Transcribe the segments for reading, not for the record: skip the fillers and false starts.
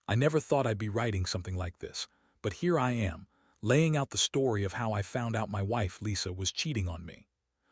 I never thought I'd be writing something like this, but here I am, laying out the story of how I found out my wife, Lisa, was cheating on me.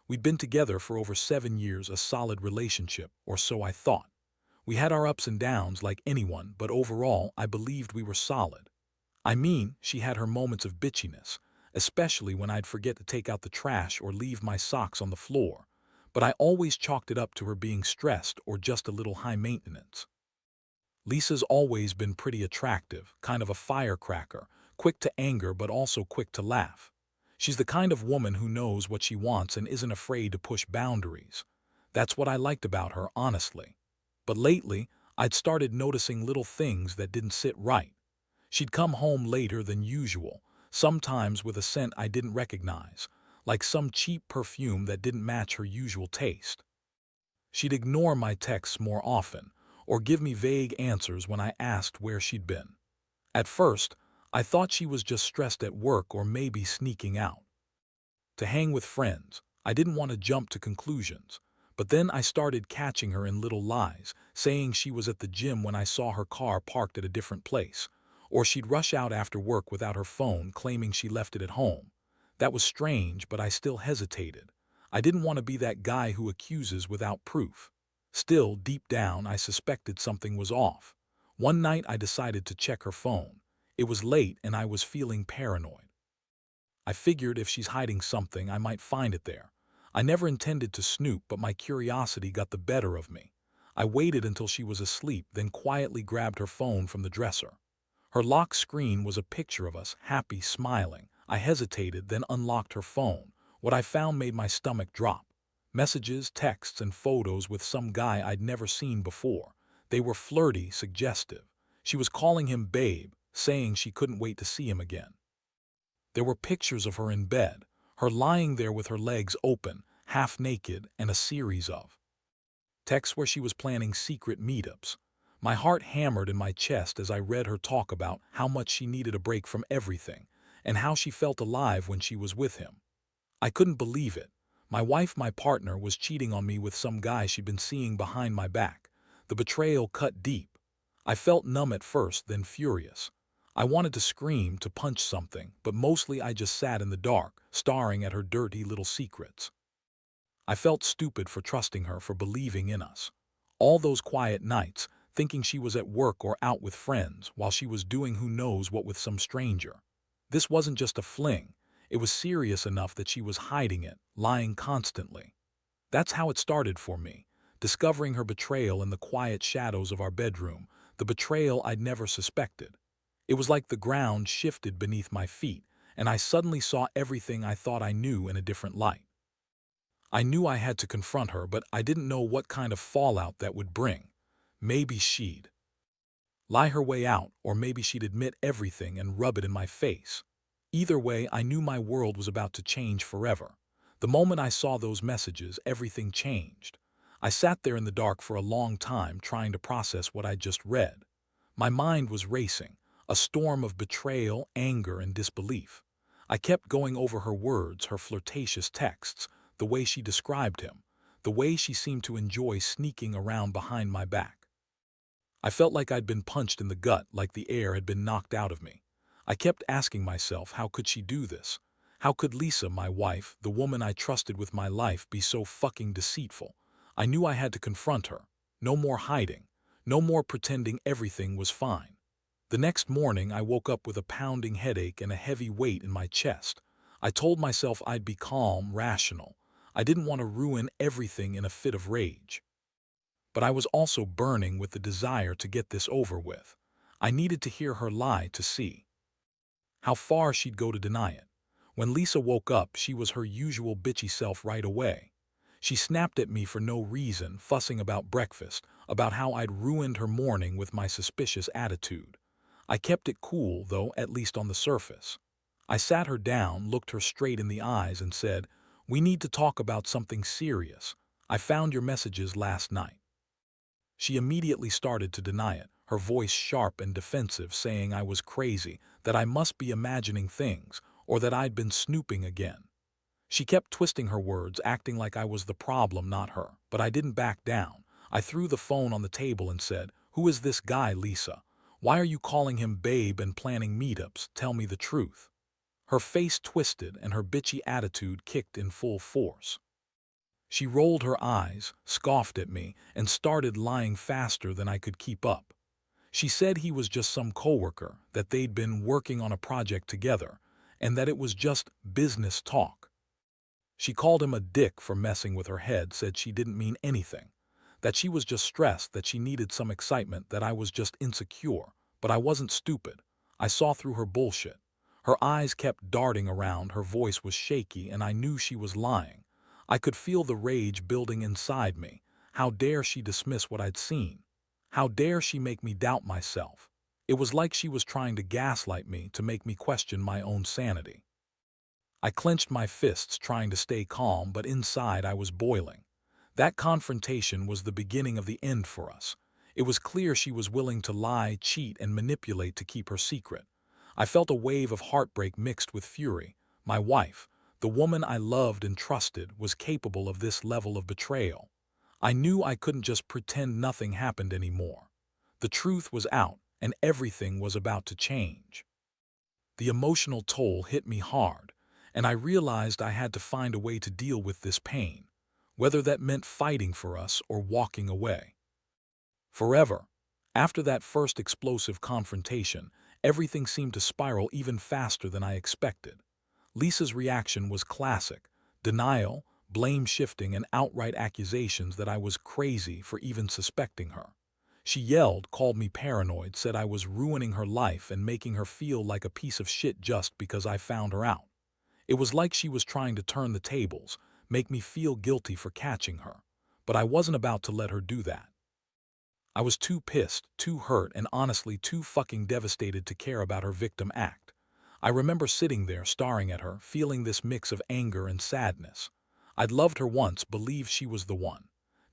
We'd been together for over 7 years, a solid relationship, or so I thought. We had our ups and downs like anyone, but overall, I believed we were solid. I mean, she had her moments of bitchiness, especially when I'd forget to take out the trash or leave my socks on the floor, but I always chalked it up to her being stressed or just a little high maintenance. Lisa's always been pretty attractive, kind of a firecracker, quick to anger but also quick to laugh. She's the kind of woman who knows what she wants and isn't afraid to push boundaries. That's what I liked about her, honestly. But lately, I'd started noticing little things that didn't sit right. She'd come home later than usual, sometimes with a scent I didn't recognize, like some cheap perfume that didn't match her usual taste. She'd ignore my texts more often, or give me vague answers when I asked where she'd been. At first, I thought she was just stressed at work or maybe sneaking out to hang with friends. I didn't want to jump to conclusions, but then I started catching her in little lies, saying she was at the gym when I saw her car parked at a different place, or she'd rush out after work without her phone, claiming she left it at home. That was strange, but I still hesitated. I didn't want to be that guy who accuses without proof. Still, deep down, I suspected something was off. One night I decided to check her phone. It was late and I was feeling paranoid. I figured if she's hiding something, I might find it there. I never intended to snoop, but my curiosity got the better of me. I waited until she was asleep, then quietly grabbed her phone from the dresser. Her lock screen was a picture of us, happy, smiling. I hesitated, then unlocked her phone. What I found made my stomach drop. Messages, texts, and photos with some guy I'd never seen before. They were flirty, suggestive. She was calling him babe, saying she couldn't wait to see him again. There were pictures of her in bed, her lying there with her legs open, half naked, and a series of texts where she was planning secret meetups. My heart hammered in my chest as I read her talk about how much she needed a break from everything, and how she felt alive when she was with him. I couldn't believe it. My wife, my partner, was cheating on me with some guy she'd been seeing behind my back. The betrayal cut deep. I felt numb at first, then furious. I wanted to scream, to punch something, but mostly I just sat in the dark, staring at her dirty little secrets. I felt stupid for trusting her, for believing in us. All those quiet nights, thinking she was at work or out with friends, while she was doing who knows what with some stranger. This wasn't just a fling. It was serious enough that she was hiding it, lying constantly. That's how it started for me, discovering her betrayal in the quiet shadows of our bedroom, the betrayal I'd never suspected. It was like the ground shifted beneath my feet, and I suddenly saw everything I thought I knew in a different light. I knew I had to confront her, but I didn't know what kind of fallout that would bring. Maybe she'd lie her way out, or maybe she'd admit everything and rub it in my face. Either way, I knew my world was about to change forever. The moment I saw those messages, everything changed. I sat there in the dark for a long time, trying to process what I'd just read. My mind was racing, a storm of betrayal, anger, and disbelief. I kept going over her words, her flirtatious texts, the way she described him, the way she seemed to enjoy sneaking around behind my back. I felt like I'd been punched in the gut, like the air had been knocked out of me. I kept asking myself, how could she do this? How could Lisa, my wife, the woman I trusted with my life, be so fucking deceitful? I knew I had to confront her. No more hiding. No more pretending everything was fine. The next morning, I woke up with a pounding headache and a heavy weight in my chest. I told myself I'd be calm, rational. I didn't want to ruin everything in a fit of rage. But I was also burning with the desire to get this over with. I needed to hear her lie to see how far she'd go to deny it. When Lisa woke up, she was her usual bitchy self right away. She snapped at me for no reason, fussing about breakfast, about how I'd ruined her morning with my suspicious attitude. I kept it cool, though, at least on the surface. I sat her down, looked her straight in the eyes, and said, "We need to talk about something serious. I found your messages last night." She immediately started to deny it, her voice sharp and defensive, saying I was crazy, that I must be imagining things, or that I'd been snooping again. She kept twisting her words, acting like I was the problem, not her. But I didn't back down. I threw the phone on the table and said, "Who is this guy, Lisa? Why are you calling him babe and planning meetups? Tell me the truth." Her face twisted and her bitchy attitude kicked in full force. She rolled her eyes, scoffed at me, and started lying faster than I could keep up. She said he was just some coworker, that they'd been working on a project together, and that it was just business talk. She called him a dick for messing with her head, said she didn't mean anything, that she was just stressed, that she needed some excitement, that I was just insecure. But I wasn't stupid. I saw through her bullshit. Her eyes kept darting around, her voice was shaky, and I knew she was lying. I could feel the rage building inside me. How dare she dismiss what I'd seen? How dare she make me doubt myself? It was like she was trying to gaslight me, to make me question my own sanity. I clenched my fists, trying to stay calm, but inside I was boiling. That confrontation was the beginning of the end for us. It was clear she was willing to lie, cheat, and manipulate to keep her secret. I felt a wave of heartbreak mixed with fury. My wife, the woman I loved and trusted, was capable of this level of betrayal. I knew I couldn't just pretend nothing happened anymore. The truth was out, and everything was about to change. The emotional toll hit me hard, and I realized I had to find a way to deal with this pain, whether that meant fighting for us or walking away. Forever. After that first explosive confrontation, everything seemed to spiral even faster than I expected. Lisa's reaction was classic: denial, blame shifting, and outright accusations that I was crazy for even suspecting her. She yelled, called me paranoid, said I was ruining her life and making her feel like a piece of shit just because I found her out. It was like she was trying to turn the tables, make me feel guilty for catching her. But I wasn't about to let her do that. I was too pissed, too hurt, and honestly too fucking devastated to care about her victim act. I remember sitting there staring at her, feeling this mix of anger and sadness. I'd loved her once, believed she was the one.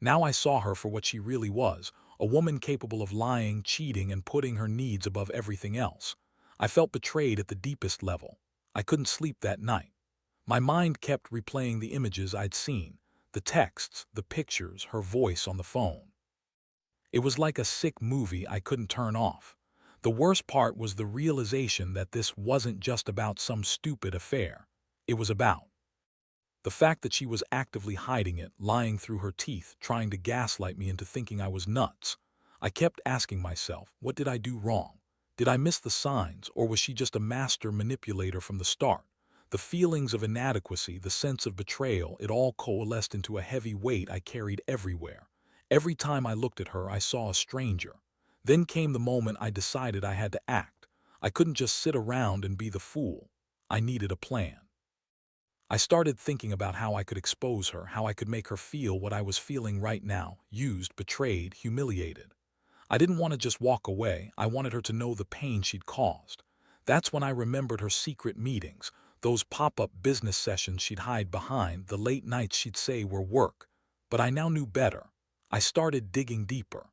Now I saw her for what she really was, a woman capable of lying, cheating, and putting her needs above everything else. I felt betrayed at the deepest level. I couldn't sleep that night. My mind kept replaying the images I'd seen, the texts, the pictures, her voice on the phone. It was like a sick movie I couldn't turn off. The worst part was the realization that this wasn't just about some stupid affair. It was about the fact that she was actively hiding it, lying through her teeth, trying to gaslight me into thinking I was nuts. I kept asking myself, what did I do wrong? Did I miss the signs, or was she just a master manipulator from the start? The feelings of inadequacy, the sense of betrayal, it all coalesced into a heavy weight I carried everywhere. Every time I looked at her, I saw a stranger. Then came the moment I decided I had to act. I couldn't just sit around and be the fool. I needed a plan. I started thinking about how I could expose her, how I could make her feel what I was feeling right now: used, betrayed, humiliated. I didn't want to just walk away. I wanted her to know the pain she'd caused. That's when I remembered her secret meetings, those pop-up business sessions she'd hide behind, the late nights she'd say were work. But I now knew better. I started digging deeper.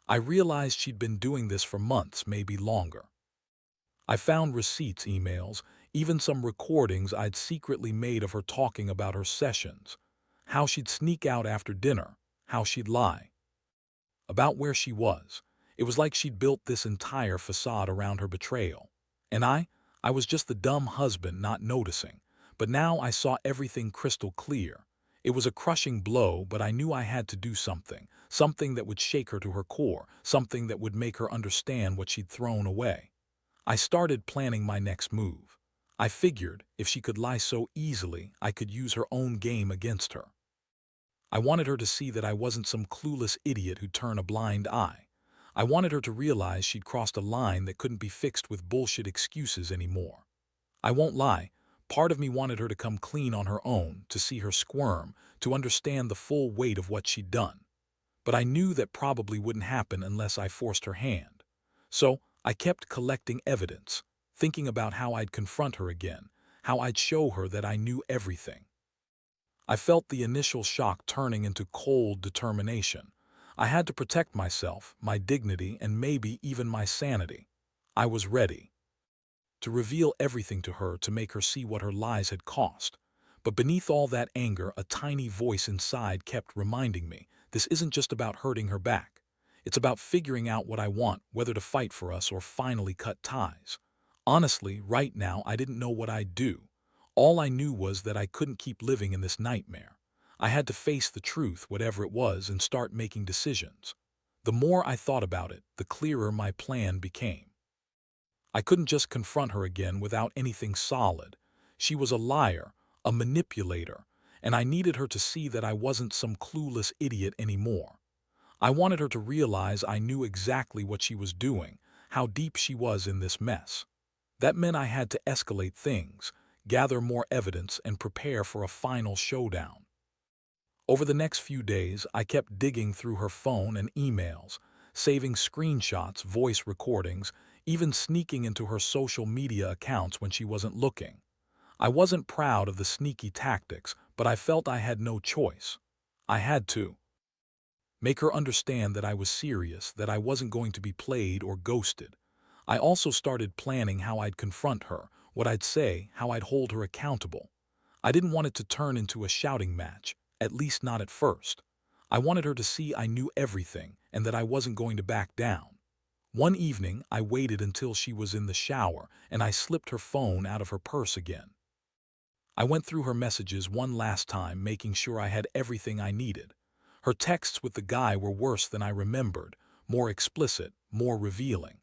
I realized she'd been doing this for months, maybe longer. I found receipts, emails, even some recordings I'd secretly made of her talking about her sessions, how she'd sneak out after dinner, how she'd lie about where she was. It was like she'd built this entire facade around her betrayal. And I was just the dumb husband not noticing. But now I saw everything crystal clear. It was a crushing blow, but I knew I had to do something, something that would shake her to her core, something that would make her understand what she'd thrown away. I started planning my next move. I figured if she could lie so easily, I could use her own game against her. I wanted her to see that I wasn't some clueless idiot who'd turn a blind eye. I wanted her to realize she'd crossed a line that couldn't be fixed with bullshit excuses anymore. I won't lie, part of me wanted her to come clean on her own, to see her squirm, to understand the full weight of what she'd done. But I knew that probably wouldn't happen unless I forced her hand. So I kept collecting evidence, thinking about how I'd confront her again, how I'd show her that I knew everything. I felt the initial shock turning into cold determination. I had to protect myself, my dignity, and maybe even my sanity. I was ready to reveal everything to her, to make her see what her lies had cost. But beneath all that anger, a tiny voice inside kept reminding me, this isn't just about hurting her back. It's about figuring out what I want, whether to fight for us or finally cut ties. Honestly, right now, I didn't know what I'd do. All I knew was that I couldn't keep living in this nightmare. I had to face the truth, whatever it was, and start making decisions. The more I thought about it, the clearer my plan became. I couldn't just confront her again without anything solid. She was a liar, a manipulator, and I needed her to see that I wasn't some clueless idiot anymore. I wanted her to realize I knew exactly what she was doing, how deep she was in this mess. That meant I had to escalate things, gather more evidence, and prepare for a final showdown. Over the next few days, I kept digging through her phone and emails, saving screenshots, voice recordings, even sneaking into her social media accounts when she wasn't looking. I wasn't proud of the sneaky tactics, but I felt I had no choice. I had to make her understand that I was serious, that I wasn't going to be played or ghosted. I also started planning how I'd confront her, what I'd say, how I'd hold her accountable. I didn't want it to turn into a shouting match, at least not at first. I wanted her to see I knew everything and that I wasn't going to back down. One evening, I waited until she was in the shower and I slipped her phone out of her purse again. I went through her messages one last time, making sure I had everything I needed. Her texts with the guy were worse than I remembered, more explicit, more revealing.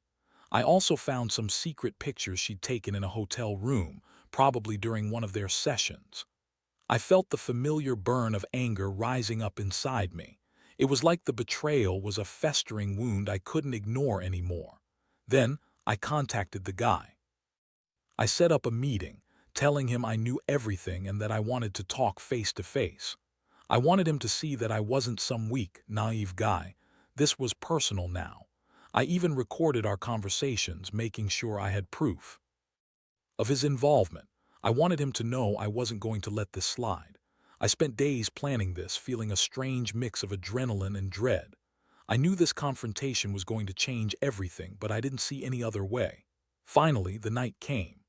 I also found some secret pictures she'd taken in a hotel room, probably during one of their sessions. I felt the familiar burn of anger rising up inside me. It was like the betrayal was a festering wound I couldn't ignore anymore. Then, I contacted the guy. I set up a meeting, telling him I knew everything and that I wanted to talk face to face. I wanted him to see that I wasn't some weak, naive guy. This was personal now. I even recorded our conversations, making sure I had proof of his involvement. I wanted him to know I wasn't going to let this slide. I spent days planning this, feeling a strange mix of adrenaline and dread. I knew this confrontation was going to change everything, but I didn't see any other way. Finally, the night came.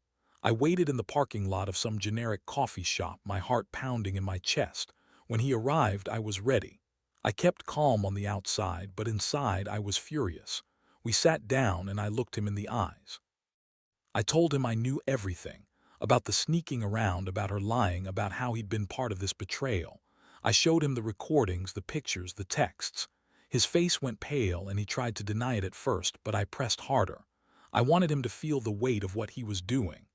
I waited in the parking lot of some generic coffee shop, my heart pounding in my chest. When he arrived, I was ready. I kept calm on the outside, but inside I was furious. We sat down and I looked him in the eyes. I told him I knew everything, about the sneaking around, about her lying, about how he'd been part of this betrayal. I showed him the recordings, the pictures, the texts. His face went pale and he tried to deny it at first, but I pressed harder. I wanted him to feel the weight of what he was doing.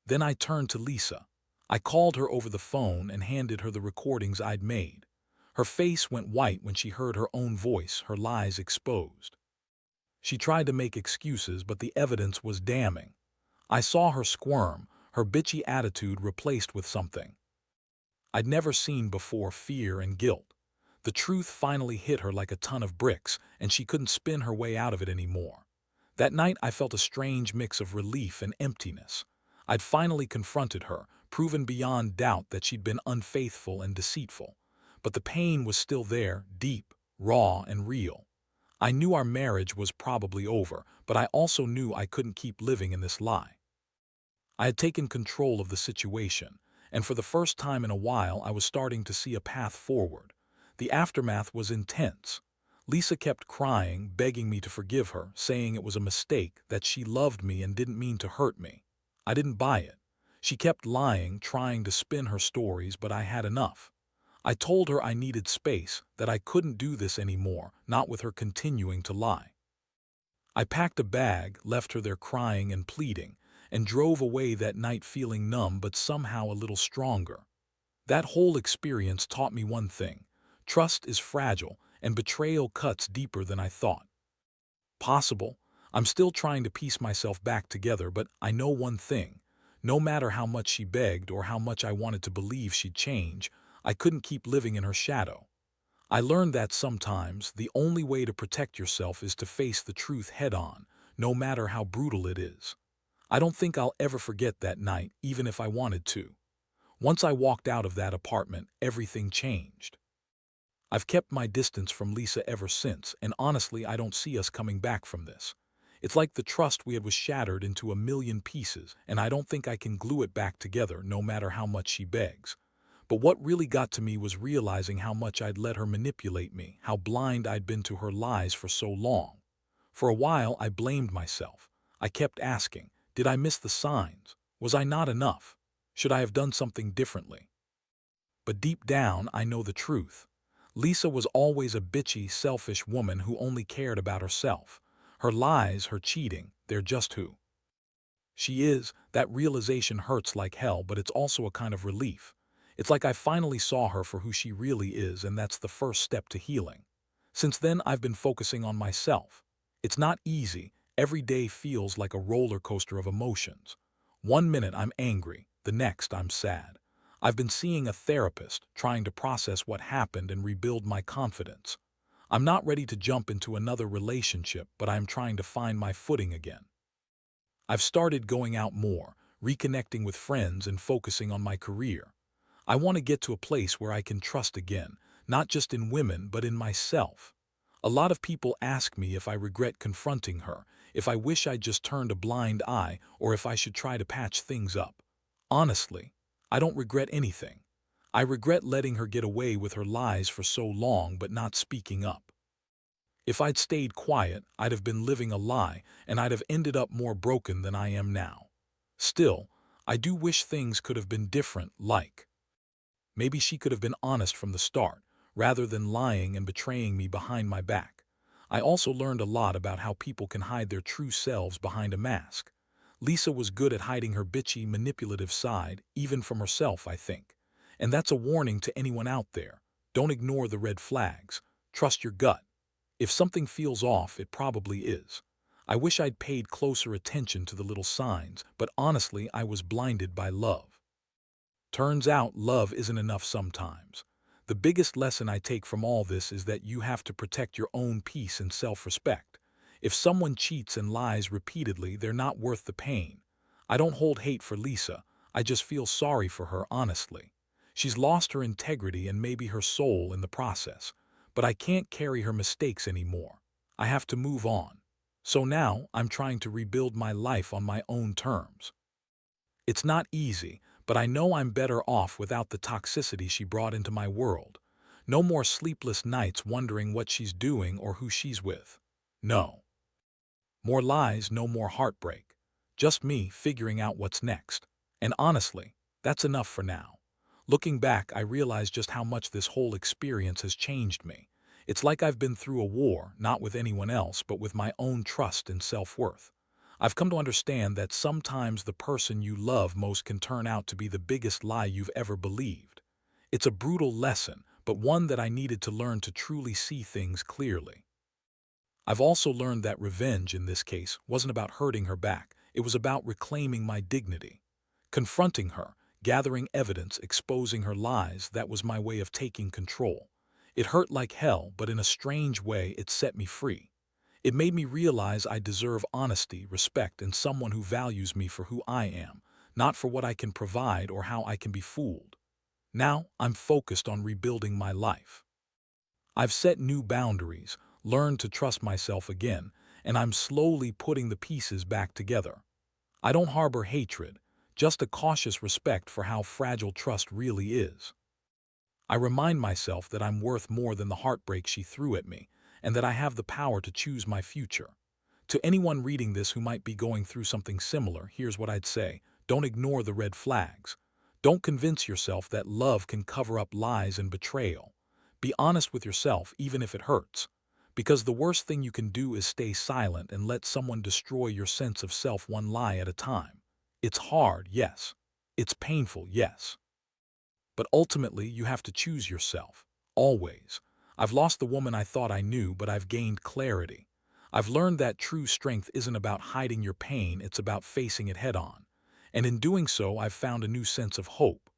Then I turned to Lisa. I called her over the phone and handed her the recordings I'd made. Her face went white when she heard her own voice, her lies exposed. She tried to make excuses, but the evidence was damning. I saw her squirm, her bitchy attitude replaced with something I'd never seen before: fear and guilt. The truth finally hit her like a ton of bricks, and she couldn't spin her way out of it anymore. That night I felt a strange mix of relief and emptiness. I'd finally confronted her, proven beyond doubt that she'd been unfaithful and deceitful. But the pain was still there, deep, raw, and real. I knew our marriage was probably over, but I also knew I couldn't keep living in this lie. I had taken control of the situation, and for the first time in a while I was starting to see a path forward. The aftermath was intense. Lisa kept crying, begging me to forgive her, saying it was a mistake, that she loved me and didn't mean to hurt me. I didn't buy it. She kept lying, trying to spin her stories, but I had enough. I told her I needed space, that I couldn't do this anymore, not with her continuing to lie. I packed a bag, left her there crying and pleading, and drove away that night feeling numb but somehow a little stronger. That whole experience taught me one thing: trust is fragile, and betrayal cuts deeper than I thought possible. I'm still trying to piece myself back together, but I know one thing: no matter how much she begged or how much I wanted to believe she'd change, I couldn't keep living in her shadow. I learned that sometimes the only way to protect yourself is to face the truth head on, no matter how brutal it is. I don't think I'll ever forget that night, even if I wanted to. Once I walked out of that apartment, everything changed. I've kept my distance from Lisa ever since, and honestly, I don't see us coming back from this. It's like the trust we had was shattered into a million pieces, and I don't think I can glue it back together, no matter how much she begs. But what really got to me was realizing how much I'd let her manipulate me, how blind I'd been to her lies for so long. For a while, I blamed myself. I kept asking, did I miss the signs? Was I not enough? Should I have done something differently? But deep down, I know the truth. Lisa was always a bitchy, selfish woman who only cared about herself. Her lies, her cheating, they're just who she is. That realization hurts like hell, but it's also a kind of relief. It's like I finally saw her for who she really is, and that's the first step to healing. Since then, I've been focusing on myself. It's not easy. Every day feels like a roller coaster of emotions. One minute I'm angry, the next I'm sad. I've been seeing a therapist, trying to process what happened and rebuild my confidence. I'm not ready to jump into another relationship, but I'm trying to find my footing again. I've started going out more, reconnecting with friends and focusing on my career. I want to get to a place where I can trust again, not just in women, but in myself. A lot of people ask me if I regret confronting her, if I wish I'd just turned a blind eye, or if I should try to patch things up. Honestly, I don't regret anything. I regret letting her get away with her lies for so long but not speaking up. If I'd stayed quiet, I'd have been living a lie, and I'd have ended up more broken than I am now. Still, I do wish things could have been different, like maybe she could have been honest from the start, rather than lying and betraying me behind my back. I also learned a lot about how people can hide their true selves behind a mask. Lisa was good at hiding her bitchy, manipulative side, even from herself, I think. And that's a warning to anyone out there. Don't ignore the red flags. Trust your gut. If something feels off, it probably is. I wish I'd paid closer attention to the little signs, but honestly, I was blinded by love. Turns out love isn't enough sometimes. The biggest lesson I take from all this is that you have to protect your own peace and self-respect. If someone cheats and lies repeatedly, they're not worth the pain. I don't hold hate for Lisa. I just feel sorry for her, honestly. She's lost her integrity and maybe her soul in the process. But I can't carry her mistakes anymore. I have to move on. So now I'm trying to rebuild my life on my own terms. It's not easy, but I know I'm better off without the toxicity she brought into my world. No more sleepless nights wondering what she's doing or who she's with. No. More lies, no more heartbreak. Just me figuring out what's next. And honestly, that's enough for now. Looking back, I realize just how much this whole experience has changed me. It's like I've been through a war, not with anyone else, but with my own trust and self-worth. I've come to understand that sometimes the person you love most can turn out to be the biggest lie you've ever believed. It's a brutal lesson, but one that I needed to learn to truly see things clearly. I've also learned that revenge in this case wasn't about hurting her back, it was about reclaiming my dignity. Confronting her, gathering evidence, exposing her lies, that was my way of taking control. It hurt like hell, but in a strange way it set me free. It made me realize I deserve honesty, respect, and someone who values me for who I am, not for what I can provide or how I can be fooled. Now I'm focused on rebuilding my life. I've set new boundaries, learned to trust myself again, and I'm slowly putting the pieces back together. I don't harbor hatred, just a cautious respect for how fragile trust really is. I remind myself that I'm worth more than the heartbreak she threw at me, and that I have the power to choose my future. To anyone reading this who might be going through something similar, here's what I'd say. Don't ignore the red flags. Don't convince yourself that love can cover up lies and betrayal. Be honest with yourself, even if it hurts. Because the worst thing you can do is stay silent and let someone destroy your sense of self one lie at a time. It's hard, yes. It's painful, yes. But ultimately, you have to choose yourself. Always. I've lost the woman I thought I knew, but I've gained clarity. I've learned that true strength isn't about hiding your pain, it's about facing it head on. And in doing so, I've found a new sense of hope.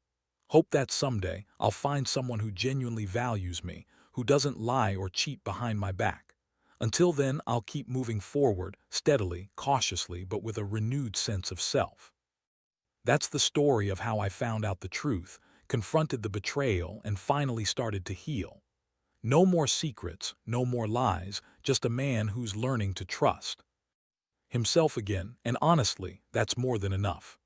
Hope that someday I'll find someone who genuinely values me, who doesn't lie or cheat behind my back. Until then, I'll keep moving forward, steadily, cautiously, but with a renewed sense of self. That's the story of how I found out the truth, confronted the betrayal, and finally started to heal. No more secrets, no more lies, just a man who's learning to trust himself again, and honestly, that's more than enough.